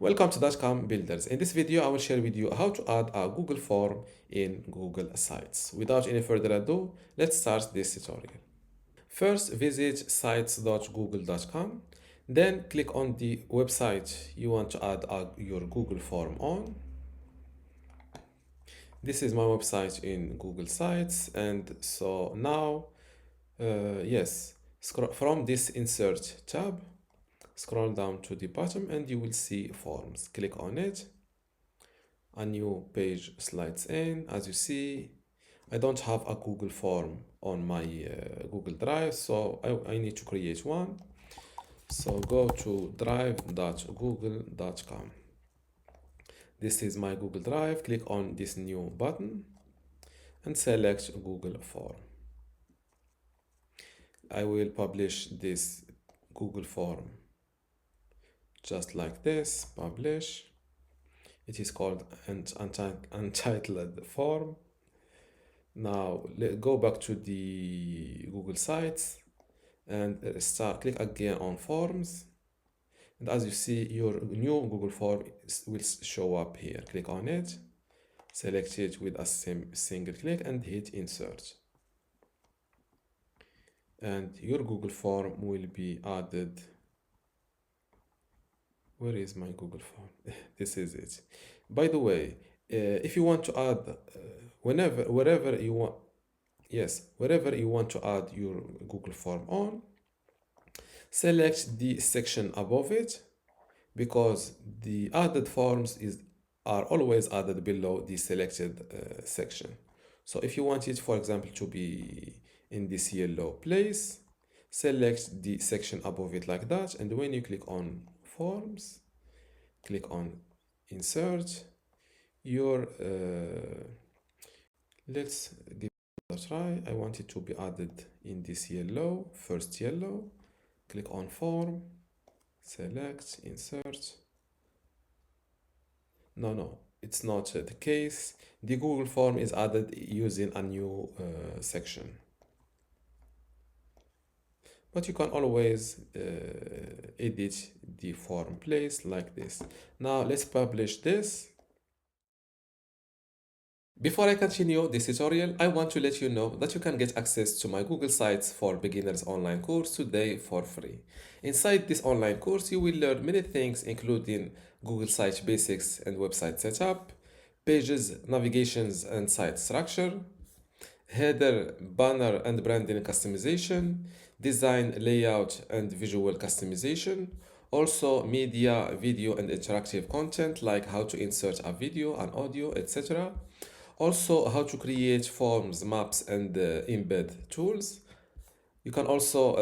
Welcome to dotcom.builders. In this video, I will share with you how to add a Google form in Google Sites. Without any further ado, let's start this tutorial. First, visit sites.google.com. Then click on the website you want to add your Google form on. This is my website in Google Sites. And so now, from this Insert tab, scroll down to the bottom and you will see forms. Click on it. A new page slides in. As you see, I don't have a Google form on my Google Drive, so I need to create one. So go to drive.google.com. This is my Google Drive. Click on this new button and select Google form. I will publish this Google form just like this. Publish. It is called untitled form. Now go back to the Google Sites and click again on forms. And as you see, your new Google form will show up here. Click on it, select it with a single click and hit insert. And your Google form will be added. Where is my Google form? This is it. By the way, if you want to add wherever you want to add your Google form on, select the section above it, because the added forms are always added below the selected section. So if you want it, for example, to be in this yellow place, select the section above it like that, and when you click on forms, click on insert, let's give it a try. I want it to be added in this yellow, first yellow. Click on form, select, insert. No, it's not the case. The Google form is added using a new section. But you can always edit the form place like this. Now let's publish this. Before I continue this tutorial, I want to let you know that you can get access to my Google Sites for Beginners online course today for free. Inside this online course, you will learn many things including Google Site basics and website setup, pages, navigations and site structure, header, banner and branding customization, design, layout and visual customization, also media, video and interactive content like how to insert a video and audio, etc. Also how to create forms, maps and embed tools. You can also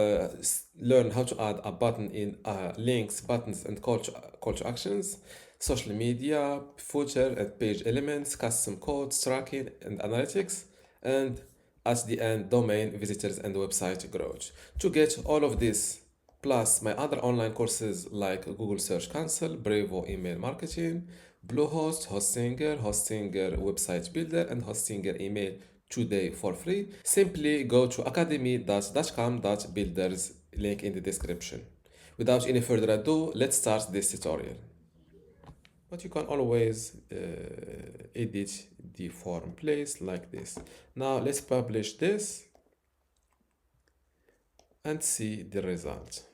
learn how to add a button in links, buttons and call to actions, social media, footer and page elements, custom codes, tracking and analytics, and at the end, domain, visitors and website growth. To get all of this, plus my other online courses like Google Search Console, Brevo email marketing, Bluehost, Hostinger website builder, and Hostinger email today for free, simply go to academy.dotcom.builders, link in the description. Without any further ado, let's start this tutorial. But you can always edit the form place like this. Now let's publish this and see the result.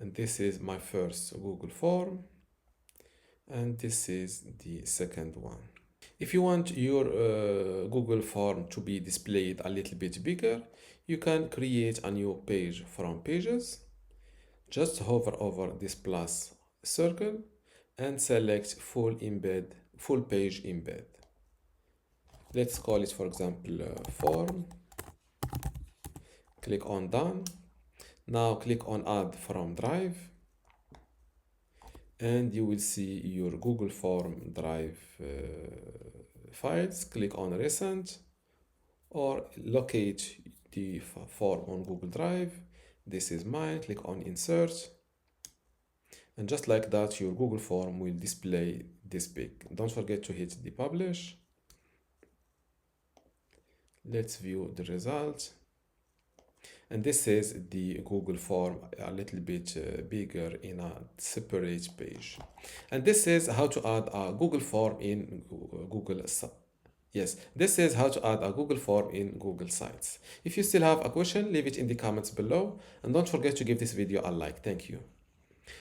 And this is my first Google form, and this is the second one. If you want your Google form to be displayed a little bit bigger, you can create a new page from pages. Just hover over this plus circle and select full page embed. Let's call it, for example, form. Click on done. Now click on add from drive and you will see your Google form drive files. Click on recent or locate the form on Google Drive. This is mine. Click on insert. And just like that, your Google form will display this big. Don't forget to hit the publish. Let's view the result. And this is the Google form a little bit bigger in a separate page. And this is how to add a Google form in Google. Yes, this is how to add a Google form in Google Sites. If you still have a question, leave it in the comments below. And don't forget to give this video a like. Thank you.